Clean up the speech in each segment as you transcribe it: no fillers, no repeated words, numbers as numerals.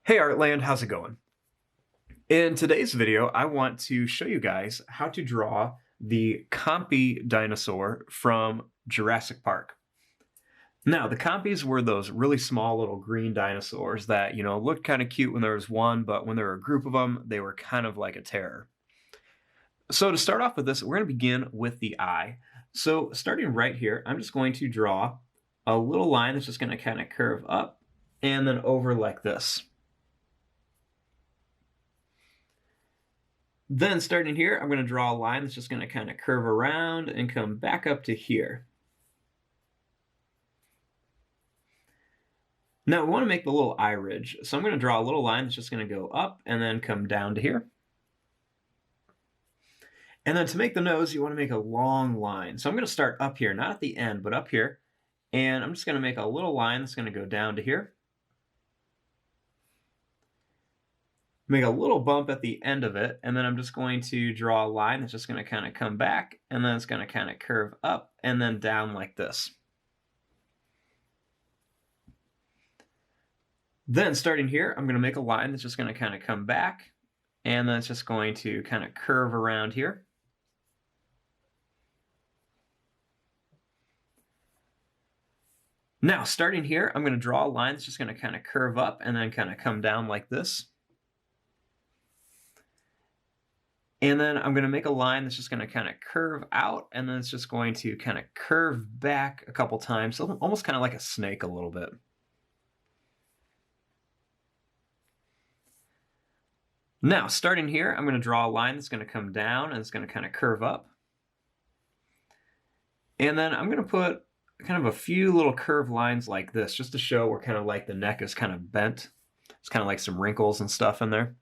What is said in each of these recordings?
Hey Artland, how's it going? In today's video, I want to show you guys how to draw the COMPY dinosaur from Jurassic Park. Now, the Compies were those really small little green dinosaurs that, looked kind of cute when there was one, but when there were a group of them, they were kind of like a terror. So to start off with this, we're going to begin with the eye. So starting right here, I'm just going to draw a little line that's just going to kind of curve up and then over like this. Then starting here, I'm going to draw a line that's just going to kind of curve around and come back up to here. Now we want to make the little eye ridge. So I'm going to draw a little line that's just going to go up and then come down to here. And then to make the nose, you want to make a long line. So I'm going to start up here, not at the end, but up here. And I'm just going to make a little line that's going to go down to here. Make a little bump at the end of it, and then I'm just going to draw a line that's just going to kind of come back, and then it's going to kind of curve up and then down like this. Then starting here, I'm going to make a line that's just going to kind of come back, and then it's just going to kind of curve around here. Now, starting here, I'm going to draw a line that's just going to kind of curve up and then kind of come down like this. And then I'm going to make a line that's just going to kind of curve out, and then it's just going to kind of curve back a couple times, so almost kind of like a snake a little bit. Now, starting here, I'm going to draw a line that's going to come down, and it's going to kind of curve up. And then I'm going to put kind of a few little curved lines like this, just to show where kind of like the neck is kind of bent. It's kind of like some wrinkles and stuff in there.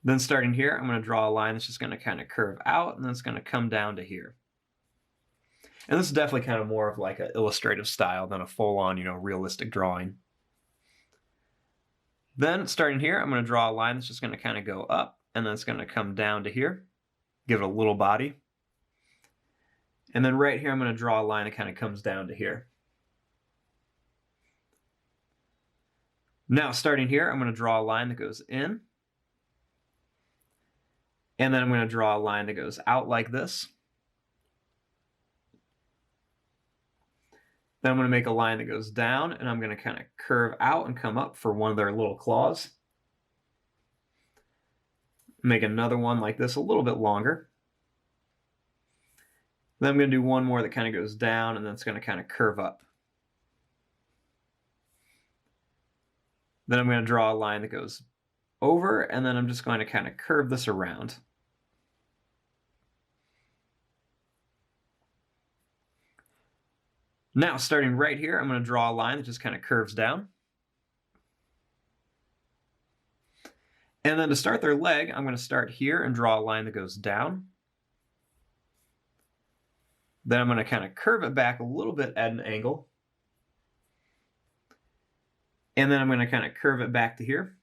Then starting here, I'm going to draw a line that's just going to kind of curve out, and then it's going to come down to here. And this is definitely kind of more of like an illustrative style than a full-on, realistic drawing. Then starting here, I'm going to draw a line that's just going to kind of go up, and then it's going to come down to here. Give it a little body. And then right here, I'm going to draw a line that kind of comes down to here. Now starting here, I'm going to draw a line that goes in. And then I'm going to draw a line that goes out like this. Then I'm going to make a line that goes down, and I'm going to kind of curve out and come up for one of their little claws. Make another one like this, a little bit longer. Then I'm going to do one more that kind of goes down, and then it's going to kind of curve up. Then I'm going to draw a line that goes over, and then I'm just going to kind of curve this around. Now, starting right here, I'm going to draw a line that just kind of curves down. And then to start their leg, I'm going to start here and draw a line that goes down. Then I'm going to kind of curve it back a little bit at an angle. And then I'm going to kind of curve it back to here.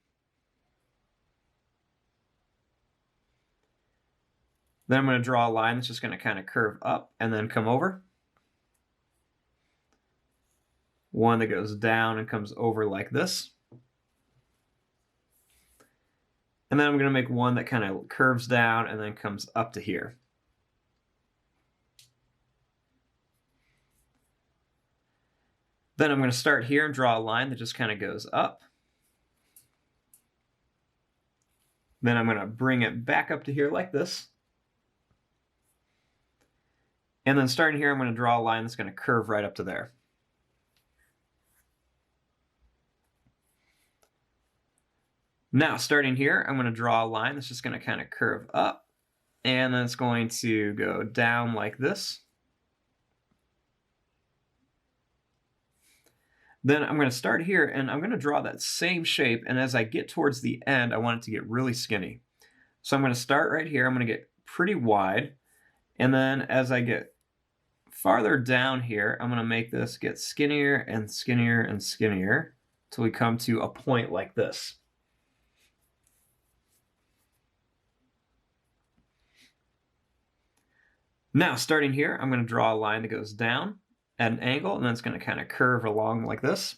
Then I'm going to draw a line that's just going to kind of curve up and then come over. One that goes down and comes over like this. And then I'm going to make one that kind of curves down and then comes up to here. Then I'm going to start here and draw a line that just kind of goes up. Then I'm going to bring it back up to here like this. And then starting here, I'm going to draw a line that's going to curve right up to there. Now, starting here, I'm going to draw a line that's just going to kind of curve up, and then it's going to go down like this. Then I'm going to start here, and I'm going to draw that same shape, and as I get towards the end, I want it to get really skinny. So I'm going to start right here. I'm going to get pretty wide, and then as I get farther down here, I'm going to make this get skinnier and skinnier and skinnier until we come to a point like this. Now, starting here, I'm going to draw a line that goes down at an angle, and then it's going to kind of curve along like this.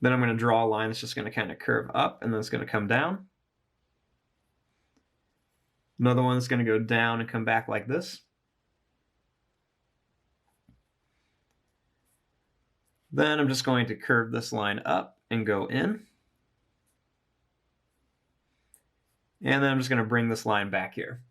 Then I'm going to draw a line that's just going to kind of curve up, and then it's going to come down. Another one that's going to go down and come back like this. Then I'm just going to curve this line up and go in. And then I'm just going to bring this line back here.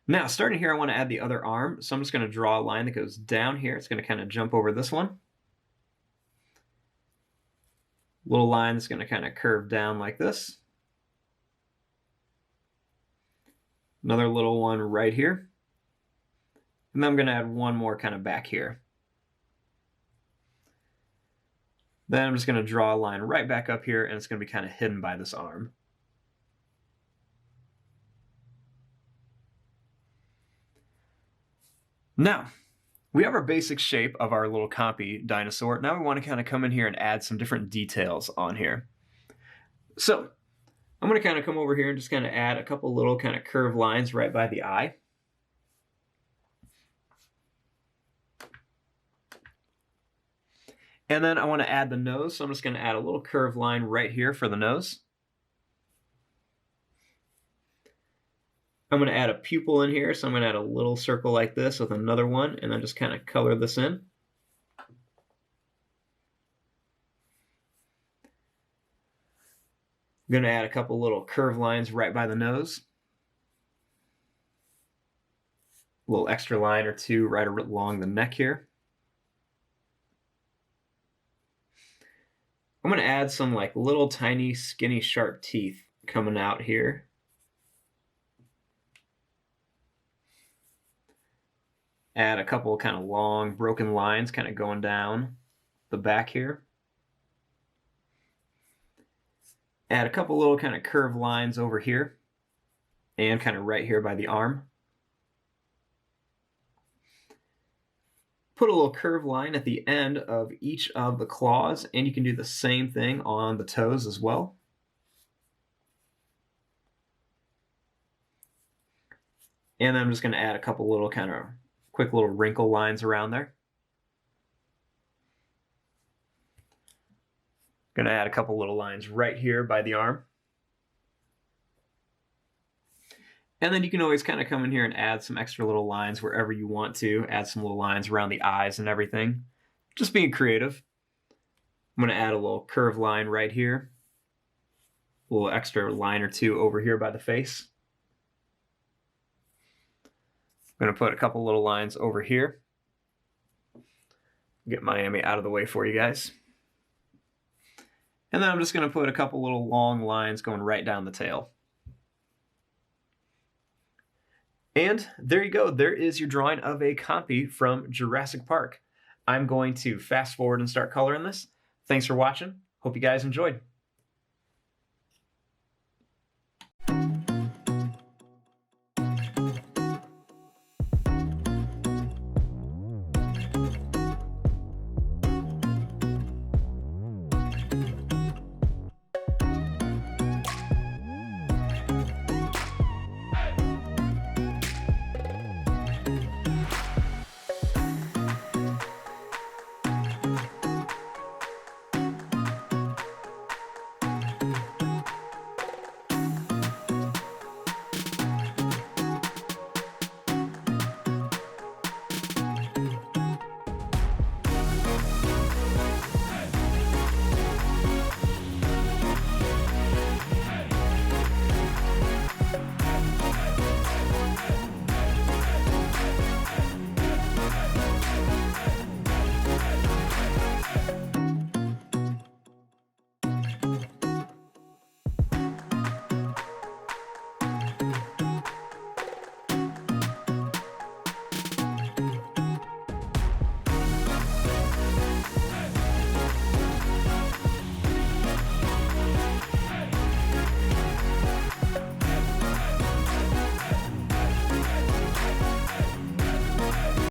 Now, starting here, I want to add the other arm. So I'm just going to draw a line that goes down here. It's going to kind of jump over this one. Little line that's going to kind of curve down like this. Another little one right here. And then I'm going to add one more kind of back here. Then I'm just going to draw a line right back up here, and it's going to be kind of hidden by this arm. Now, we have our basic shape of our little COMPY dinosaur. Now we want to kind of come in here and add some different details on here. So I'm going to kind of come over here and just kind of add a couple little kind of curved lines right by the eye. And then I want to add the nose, so I'm just going to add a little curved line right here for the nose. I'm going to add a pupil in here, so I'm going to add a little circle like this with another one, and then just kind of color this in. I'm going to add a couple little curved lines right by the nose. A little extra line or two right along the neck here. I'm going to add some like little tiny skinny sharp teeth coming out here. Add a couple kind of long broken lines kind of going down the back here. Add a couple little kind of curved lines over here and kind of right here by the arm. Put a little curved line at the end of each of the claws, and you can do the same thing on the toes as well. And then I'm just going to add a couple little kind of quick little wrinkle lines around there. Going to add a couple little lines right here by the arm. And then you can always kind of come in here and add some extra little lines wherever you want to. Add some little lines around the eyes and everything. Just being creative. I'm going to add a little curved line right here. A little extra line or two over here by the face. I'm going to put a couple little lines over here. Get Miami out of the way for you guys. And then I'm just going to put a couple little long lines going right down the tail. And there you go. There is your drawing of a COMPY from Jurassic Park. I'm going to fast forward and start coloring this. Thanks for watching. Hope you guys enjoyed.